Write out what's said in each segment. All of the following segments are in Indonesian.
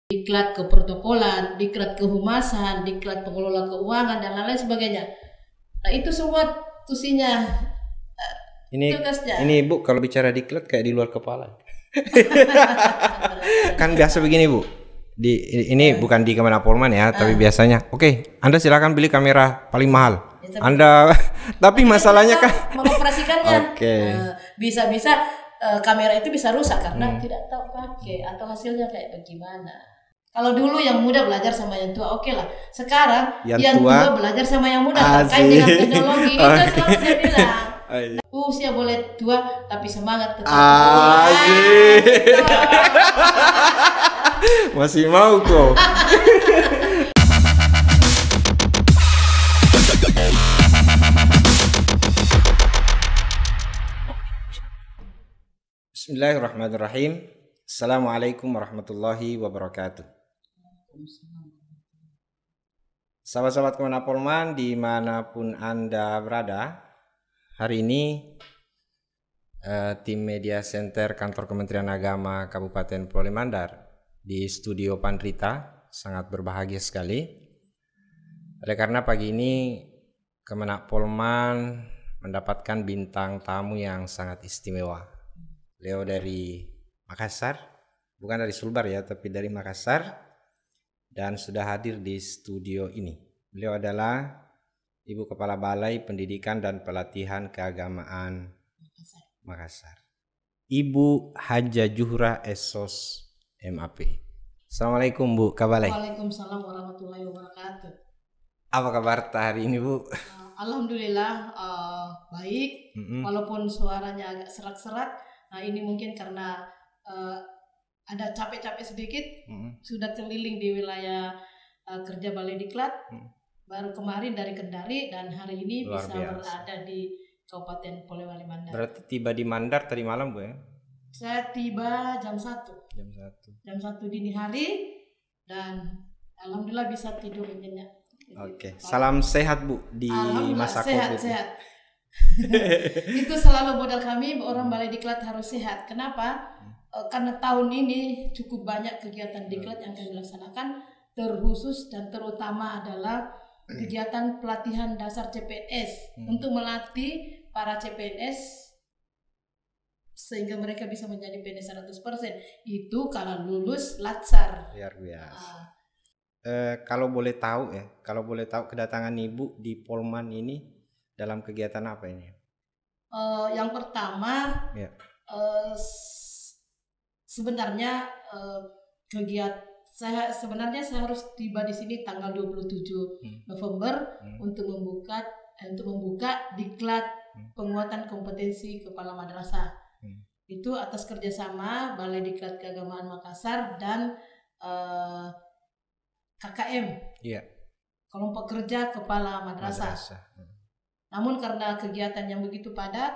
diklat keprotokolan, diklat kehumasan, diklat pengelola keuangan dan lain-lain sebagainya. Nah itu semua tusinya. Ini Bu, kalau bicara diklat kayak di luar kepala. Kan biasa begini Bu. Ini bukan di Kementerian Polman ya, tapi biasanya, oke, Anda silakan beli kamera paling mahal. Ya, Anda, tapi masalahnya kan mengoperasikannya. Bisa-bisa kamera itu bisa rusak karena tidak tahu pakai atau hasilnya kayak bagaimana. Kalau dulu yang muda belajar sama yang tua, oke lah. Sekarang yang tua belajar sama yang muda terkait dengan teknologi. Itu selalu saya bilang. Usia boleh tua tapi semangat tetap tua. Masih mau kok. Bismillahirrahmanirrahim. Assalamualaikum warahmatullahi wabarakatuh. Sahabat-sahabat Kementerian Polman dimanapun Anda berada, hari ini tim Media Center Kantor Kementerian Agama Kabupaten Pulau Mandar di studio Pandrita sangat berbahagia sekali. Oleh karena pagi ini Kementerian Polman mendapatkan bintang tamu yang sangat istimewa. Beliau dari Makassar, bukan dari Sulbar ya, tapi dari Makassar. Dan sudah hadir di studio ini. Beliau adalah Ibu Kepala Balai Pendidikan dan Pelatihan Keagamaan Makassar, Ibu Haja Juhra Esos MAP. Assalamualaikum Bu Kabalai. Waalaikumsalam warahmatullahi wabarakatuh. Apa kabar hari ini Bu? Alhamdulillah baik, walaupun suaranya agak serak-serak. Nah ini mungkin karena ada capek-capek sedikit, sudah keliling di wilayah kerja Balai Diklat, baru kemarin dari Kendari dan hari ini bisa berada di Kabupaten Polewali Mandar. Berarti tiba di Mandar tadi malam Bu ya? Saya tiba jam 1 dini hari dan alhamdulillah bisa tidur nyenyak. Oke. Salam sehat Bu di masa Covid. Sehat. Itu selalu modal kami, orang Balai Diklat harus sehat. Kenapa? Karena tahun ini cukup banyak kegiatan diklat yang kami laksanakan, terkhusus dan terutama adalah kegiatan pelatihan dasar CPNS untuk melatih para CPNS sehingga mereka bisa menjadi PNS 100%. Itu kalau lulus latsar. Luar biasa. Kalau boleh tahu kedatangan Ibu di Polman ini dalam kegiatan apa ini? Yang pertama, sebenarnya saya harus tiba di sini tanggal 27 November untuk membuka diklat penguatan kompetensi kepala madrasah. Itu atas kerjasama Balai Diklat Keagamaan Makassar dan KKM, kelompok kerja kepala madrasah. Namun karena kegiatan yang begitu padat,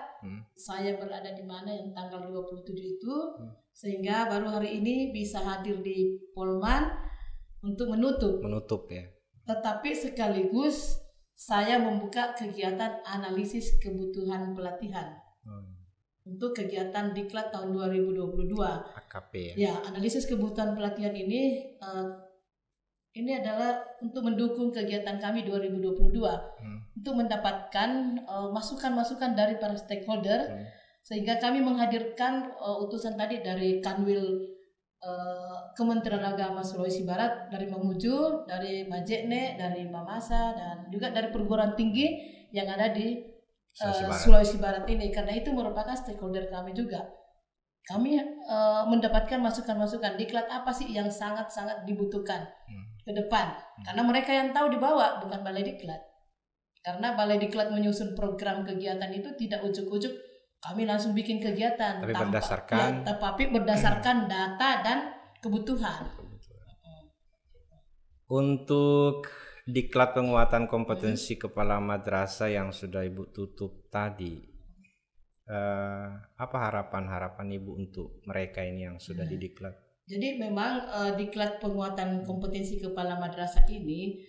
saya berada di mana yang tanggal 27 itu, sehingga baru hari ini bisa hadir di Polman untuk menutup ya. Tetapi sekaligus saya membuka kegiatan analisis kebutuhan pelatihan untuk kegiatan diklat tahun 2022. AKP ya. Analisis kebutuhan pelatihan ini adalah untuk mendukung kegiatan kami 2022 untuk mendapatkan masukan-masukan dari para stakeholder, sehingga kami menghadirkan utusan tadi dari Kanwil Kementerian Agama Sulawesi Barat, dari Mamuju, dari Majene, dari Mamasa, dan juga dari perguruan tinggi yang ada di Sulawesi Barat ini, karena itu merupakan stakeholder kami juga. Kami mendapatkan masukan-masukan diklat apa sih yang sangat-sangat dibutuhkan ke depan, karena mereka yang tahu di bawah, bukan Balai Diklat. Karena Balai Diklat menyusun program kegiatan itu tidak ujuk-ujuk kami langsung bikin kegiatan, tapi berdasarkan data dan kebutuhan. Untuk diklat penguatan kompetensi kepala madrasah yang sudah Ibu tutup tadi, apa harapan Ibu untuk mereka ini yang sudah didiklat? Jadi memang diklat penguatan kompetensi kepala madrasah ini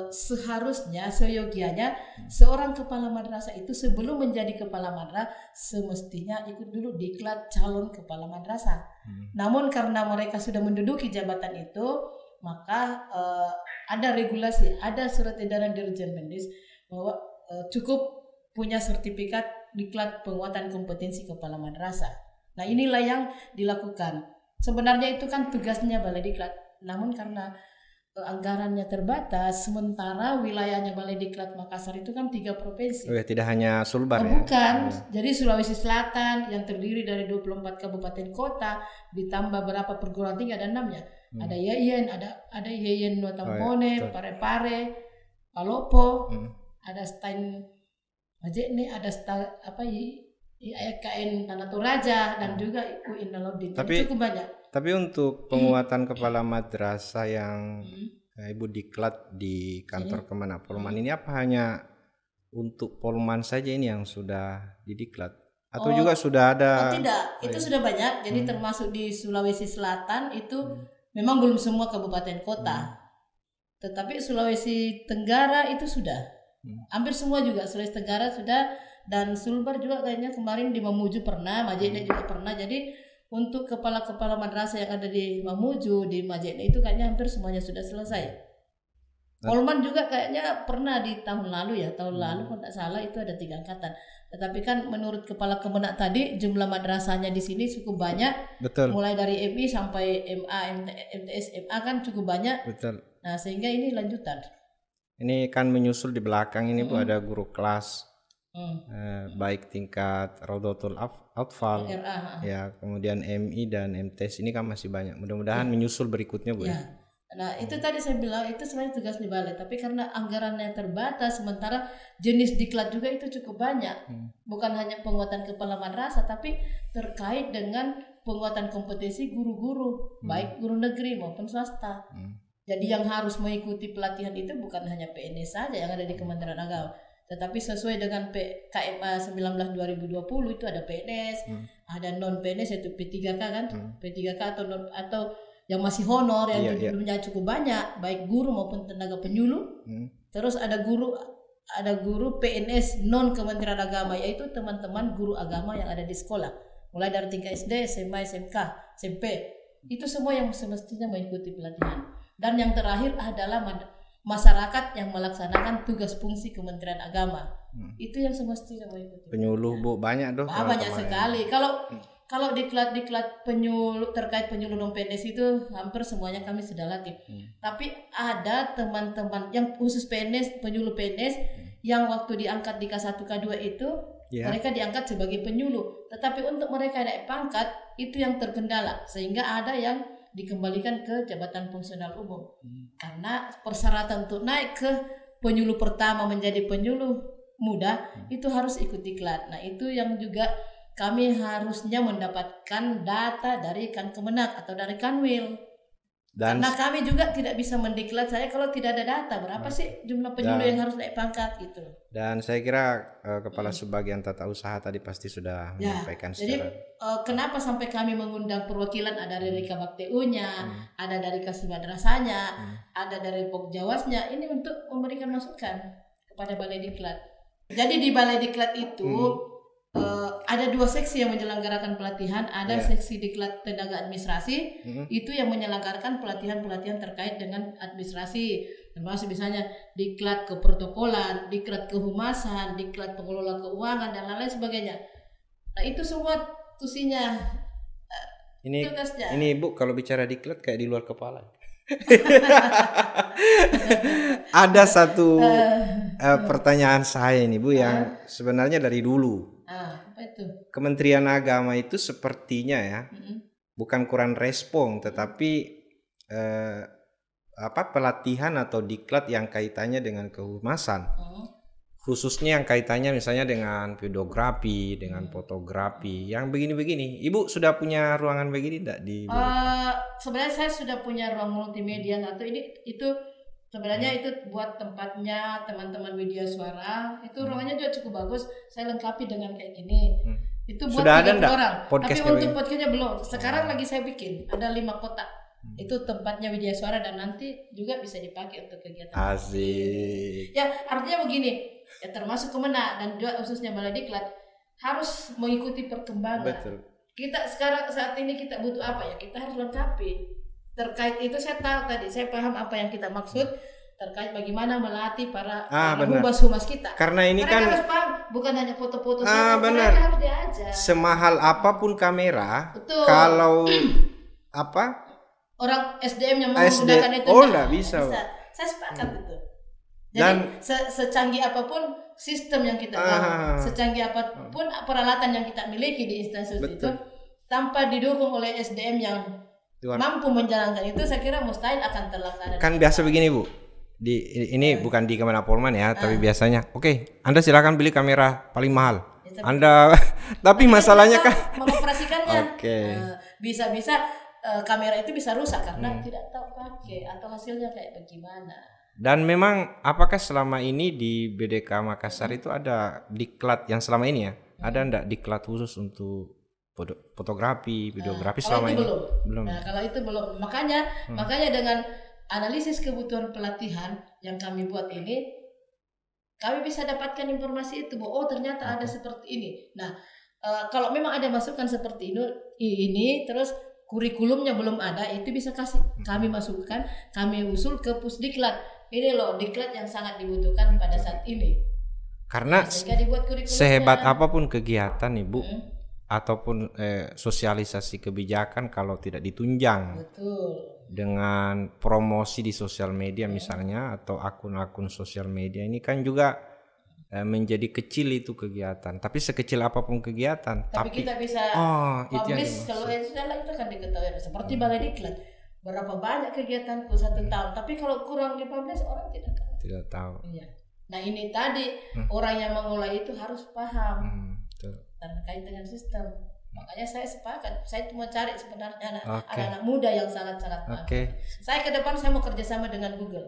seharusnya seyogianya seorang kepala madrasah itu sebelum menjadi kepala madrasah semestinya ikut dulu diklat calon kepala madrasah. Namun karena mereka sudah menduduki jabatan itu, maka ada regulasi, ada surat edaran Dirjen Mendes bahwa cukup punya sertifikat diklat penguatan kompetensi kepala madrasah. Nah, inilah yang dilakukan. Sebenarnya itu kan tugasnya Balai Diklat, namun karena anggarannya terbatas, sementara wilayahnya Balai Diklat Makassar itu kan 3 provinsi. Tidak hanya Sulbar ya? Bukan, jadi Sulawesi Selatan yang terdiri dari 24 kabupaten kota ditambah berapa perguruan tinggi, ada 6 ya. Ada Yayen, ada Yayen Nuatampone, Parepare, Palopo, ada Stein Majene, ada IKN Tanah Toraja dan juga UIN Alauddin. Cukup banyak. Tapi untuk penguatan kepala madrasah yang Ibu diklat di kantor Kemenang Polman ini apa hanya untuk Polman saja ini yang sudah didiklat? Atau juga sudah ada? Tidak, itu sudah banyak. Jadi termasuk di Sulawesi Selatan itu memang belum semua kabupaten kota. Tetapi Sulawesi Tenggara itu sudah. Hampir semua juga Sulawesi Tenggara sudah, dan Sulbar juga kayaknya kemarin di Mamuju pernah, Majene juga pernah. Jadi untuk kepala-kepala madrasah yang ada di Mamuju, di Majene itu kayaknya hampir semuanya sudah selesai. Polman juga kayaknya pernah di tahun lalu ya, tahun lalu kalau tidak salah itu ada 3 angkatan. Tetapi kan menurut kepala Kemenak tadi jumlah madrasahnya di sini cukup banyak. Betul. Mulai dari MI sampai MA, MTS, MA kan cukup banyak. Betul. Nah, sehingga ini lanjutan. Ini kan menyusul di belakang ini Bu, ada guru kelas. Baik tingkat Raudatul Atfal ya, kemudian MI dan MTS ini kan masih banyak. Mudah-mudahan menyusul berikutnya Bu ya. Nah, itu tadi saya bilang itu sebenarnya tugas di balai, tapi karena anggarannya terbatas, sementara jenis diklat juga itu cukup banyak. Bukan hanya penguatan kepala madrasah, tapi terkait dengan penguatan kompetensi guru-guru, baik guru negeri maupun swasta. Jadi yang harus mengikuti pelatihan itu bukan hanya PNS saja yang ada di Kementerian Agama, tetapi sesuai dengan KMA 19 2020 itu ada PNS, ada non PNS yaitu P3K kan, P3K atau yang masih honor yang jumlahnya cukup banyak, baik guru maupun tenaga penyuluh. Terus ada guru PNS non Kementerian Agama, yaitu teman-teman guru agama yang ada di sekolah, mulai dari tingkat SD, SMA, SMK, SMP. Itu semua yang semestinya mengikuti pelatihan. Dan yang terakhir adalah masyarakat yang melaksanakan tugas fungsi Kementerian Agama. Itu yang semestinya mengikuti. Penyuluh Bu banyak dong. Banyak sekali. Kalau diklat penyuluh terkait penyuluh non PNS itu hampir semuanya kami sudah latih. Tapi ada teman-teman yang khusus PNS, penyuluh PNS yang waktu diangkat di K1 K2 itu mereka diangkat sebagai penyuluh. Tetapi untuk mereka naik pangkat itu yang terkendala, sehingga ada yang dikembalikan ke jabatan fungsional umum. Karena persyaratan untuk naik ke penyuluh pertama menjadi penyuluh muda itu harus ikut diklat. Nah, itu yang juga kami harusnya mendapatkan data dari Kemenak atau dari Kanwil. Karena kami juga tidak bisa mendiklat saya kalau tidak ada data berapa sih jumlah penyuluh yang harus naik pangkat gitu. Dan saya kira kepala subbagian tata usaha tadi pasti sudah menyampaikan secara. Jadi kenapa sampai kami mengundang perwakilan, ada dari KBakTU-nya, ada dari Kasih Madrasahnya, ada dari Pokjawasnya, ini untuk memberikan masukan kepada Balai Diklat. Jadi di Balai Diklat itu ada 2 seksi yang menyelenggarakan pelatihan. Ada seksi diklat tenaga administrasi, itu yang menyelenggarakan pelatihan-pelatihan terkait dengan administrasi, termasuk misalnya diklat keprotokolan, diklat kehumasan, diklat pengelola keuangan dan lain-lain sebagainya. Nah, itu semua tusinya. Ini Bu, kalau bicara diklat kayak di luar kepala. Ada satu pertanyaan saya ini Bu yang sebenarnya dari dulu. Apa itu? Kementerian Agama itu sepertinya ya bukan kurang respon, tetapi pelatihan atau diklat yang kaitannya dengan kehumasan, khususnya yang kaitannya misalnya dengan videografi, dengan fotografi, yang begini-begini. Ibu sudah punya ruangan begini tidak di? Sebenarnya saya sudah punya ruang multimedia satu. Itu sebenarnya itu buat tempatnya teman-teman media suara. Itu ruangannya juga cukup bagus. Saya lengkapi dengan kayak gini. Itu buat 30 orang. Tapi untuk podcastnya belum. Sekarang lagi saya bikin. Ada 5 kotak. Itu tempatnya Widya Suara dan nanti juga bisa dipakai untuk kegiatan. Asik. Ya artinya begini, ya termasuk Kemenak dan juga khususnya Balai Diklat harus mengikuti perkembangan. Betul. Kita sekarang saat ini kita butuh apa ya? Kita harus lengkapi. Terkait itu saya tahu tadi, saya paham apa yang kita maksud terkait bagaimana melatih para humas-humas kita. Karena ini mereka kan harus paham, bukan hanya foto-foto saja, mereka harus diajar. Semahal apapun kamera, betul. Kalau orang SDM yang menggunakan itu nggak bisa. Saya sepakat itu. Jadi dan secanggih apapun sistem yang kita bangun, secanggih apapun peralatan yang kita miliki di instansi itu, tanpa didukung oleh SDM yang mampu menjalankan itu, saya kira mustahil akan terlaksana. Kan biasa begini Bu, ini bukan di Kemenak Polman ya, tapi biasanya, oke, Anda silakan beli kamera paling mahal. Ya, Anda, tapi masalahnya kan mengoperasikannya, bisa-bisa kamera itu bisa rusak karena tidak tahu pakai atau hasilnya kayak bagaimana. Dan memang apakah selama ini di BDK Makassar itu ada diklat yang selama ini ya? Ada enggak diklat khusus untuk fotografi, videografi selama ini? Belum. Nah, kalau itu belum. Makanya dengan analisis kebutuhan pelatihan yang kami buat ini, kami bisa dapatkan informasi itu bahwa ternyata ada seperti ini. Nah, kalau memang ada masukan seperti ini terus kurikulumnya belum ada, itu bisa kasih kami masukkan, kami usul ke Pusdiklat. Ini loh diklat yang sangat dibutuhkan pada saat ini. Karena sehebat apapun kegiatan Ibu, ataupun sosialisasi kebijakan kalau tidak ditunjang dengan promosi di sosial media misalnya atau akun-akun sosial media, ini kan juga menjadi kecil itu kegiatan. Tapi sekecil apapun kegiatan, tapi kita bisa publish kalau itu kan diketahui seperti Balai Diklat. Berapa banyak kegiatanku 1 tahun, tapi kalau kurang dipublish orang tidak tahu. Iya. Nah ini tadi orang yang mengolah itu harus paham terkait dengan sistem. Makanya saya sepakat, saya cuma cari sebenarnya anak-anak muda yang sangat-sangat paham. Saya ke depan saya mau kerjasama dengan Google.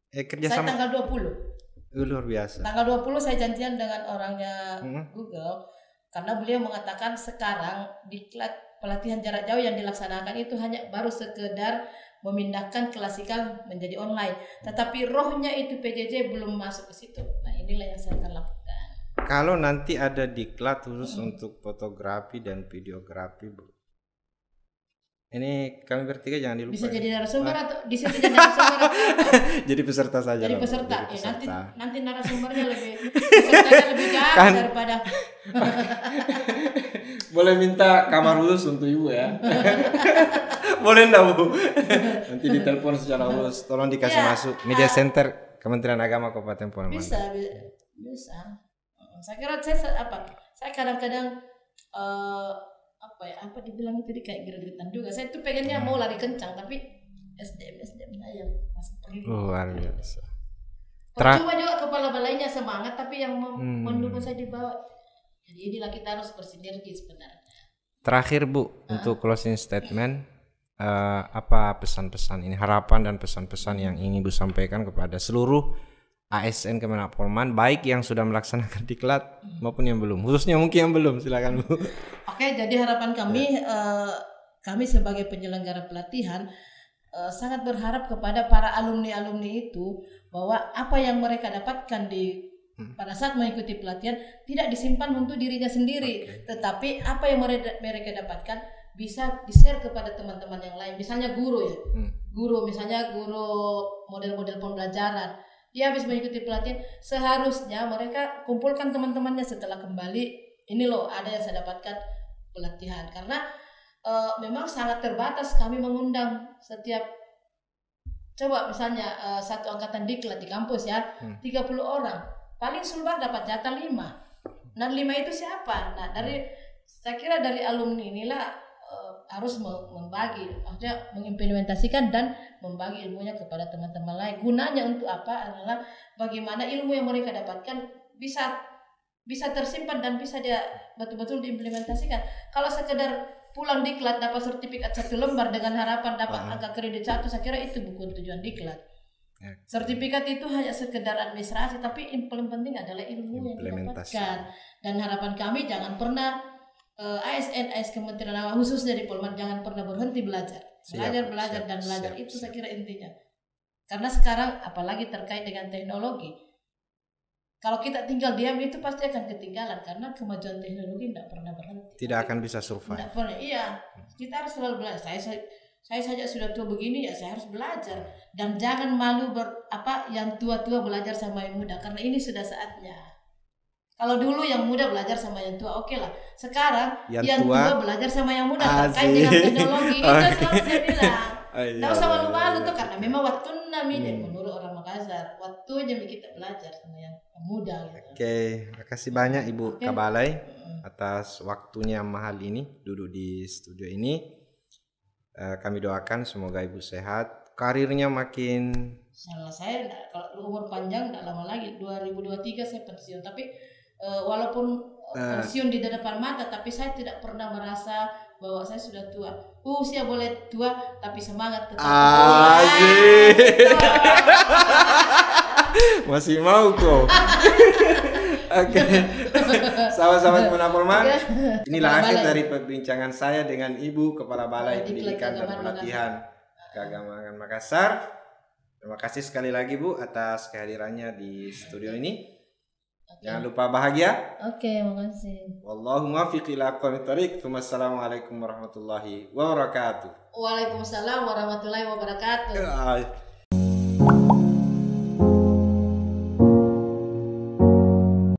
Saya tanggal 20. Luar biasa. Tanggal 20 saya janjian dengan orangnya Google karena beliau mengatakan sekarang diklat pelatihan jarak jauh yang dilaksanakan itu hanya baru sekedar memindahkan klasikal menjadi online, tetapi rohnya itu PJJ belum masuk ke situ. Nah inilah yang saya akan lakukan. Kalau nanti ada diklat khusus untuk fotografi dan videografi, Bu, ini kami bertiga jangan dilupa. Bisa jadi narasumber atau di situ jadi narasumber atau jadi peserta saja. Jadi peserta. Ya, nanti narasumbernya pesertanya lebih jauh daripada. Boleh minta kamar khusus untuk Ibu ya. Boleh enggak Bu? Nanti ditelepon secara khusus. Tolong dikasih masuk Media Center Kementerian Agama Kabupaten Polman. Bisa. Saya kira saya kadang-kadang apa dibilang itu kayak gergetan juga. Saya tuh pengennya mau lari kencang tapi SDM yang masih perlu. Luar biasa. Percuma juga kepala balainya semangat tapi yang mendukung saya di bawah. Jadi inilah kita harus bersinergi sebenarnya. Terakhir Bu, untuk closing statement, apa pesan-pesan ini, harapan dan pesan-pesan yang ingin Bu sampaikan kepada seluruh ASN Kemenak Polman, baik yang sudah melaksanakan diklat maupun yang belum, khususnya mungkin yang belum, silakan Bu. Oke, jadi harapan kami, kami sebagai penyelenggara pelatihan sangat berharap kepada para alumni-alumni itu bahwa apa yang mereka dapatkan pada saat mengikuti pelatihan tidak disimpan untuk dirinya sendiri, tetapi apa yang mereka dapatkan bisa di-share kepada teman-teman yang lain. Misalnya guru ya, guru model-model pembelajaran. Dia habis mengikuti pelatihan, seharusnya mereka kumpulkan teman-temannya setelah kembali. Ini loh ada yang saya dapatkan pelatihan. Karena memang sangat terbatas kami mengundang setiap. Coba misalnya satu angkatan diklat di kampus ya, 30 orang. Paling Sulbar dapat jatah 5. Nah 5 itu siapa? Nah saya kira dari alumni inilah harus membagi, maksudnya mengimplementasikan dan membagi ilmunya kepada teman-teman lain. Gunanya untuk apa adalah bagaimana ilmu yang mereka dapatkan bisa tersimpan dan bisa dia betul-betul diimplementasikan. Kalau sekedar pulang diklat dapat sertifikat 1 lembar dengan harapan dapat angka kredit 1, saya kira itu bukan tujuan diklat. Sertifikat itu hanya sekedar administrasi, tapi yang paling penting adalah ilmu yang didapatkan. Dan harapan kami jangan pernah ASN Kementerian Agama khususnya di Polman jangan pernah berhenti belajar. belajar dan belajar. Itu saya kira intinya. Karena sekarang apalagi terkait dengan teknologi, kalau kita tinggal diam itu pasti akan ketinggalan karena kemajuan teknologi tidak pernah berhenti. Tidak akan bisa survive. Tidak pernah. Iya, kita harus selalu belajar. Saya saja sudah tua begini ya, saya harus belajar dan jangan malu yang tua-tua belajar sama yang muda karena ini sudah saatnya. Kalau dulu yang muda belajar sama yang tua, oke lah. Sekarang yang tua belajar sama yang muda terkait dengan teknologi. Itu selalu saya bilang. Tidak usah malu-malu tuh karena memang waktu namanya menurut orang Makassar waktunya kita belajar sama yang muda. Gitu. Oke, makasih banyak Ibu Kabalai atas waktunya mahal ini duduk di studio ini. Kami doakan semoga Ibu sehat, karirnya makin. Salah saya kalau umur panjang tidak lama lagi 2023 saya pensiun tapi walaupun pensiun di depan mata tapi saya tidak pernah merasa bahwa saya sudah tua. Usia boleh tua tapi semangat tetap tua. Masih mau kok. Oke. Sahabat-sahabat Monapolman, inilah akhir dari perbincangan saya dengan Ibu Kepala Balai Pendidikan dan Pelatihan Keagamaan Makassar. Terima kasih sekali lagi Bu atas kehadirannya di studio ini. Jangan lupa bahagia. Oke, makasih. Wallahu muwaffiq ila aqwamit thoriq. Wassalamualaikum warahmatullahi wabarakatuh. Waalaikumsalam warahmatullahi wabarakatuh.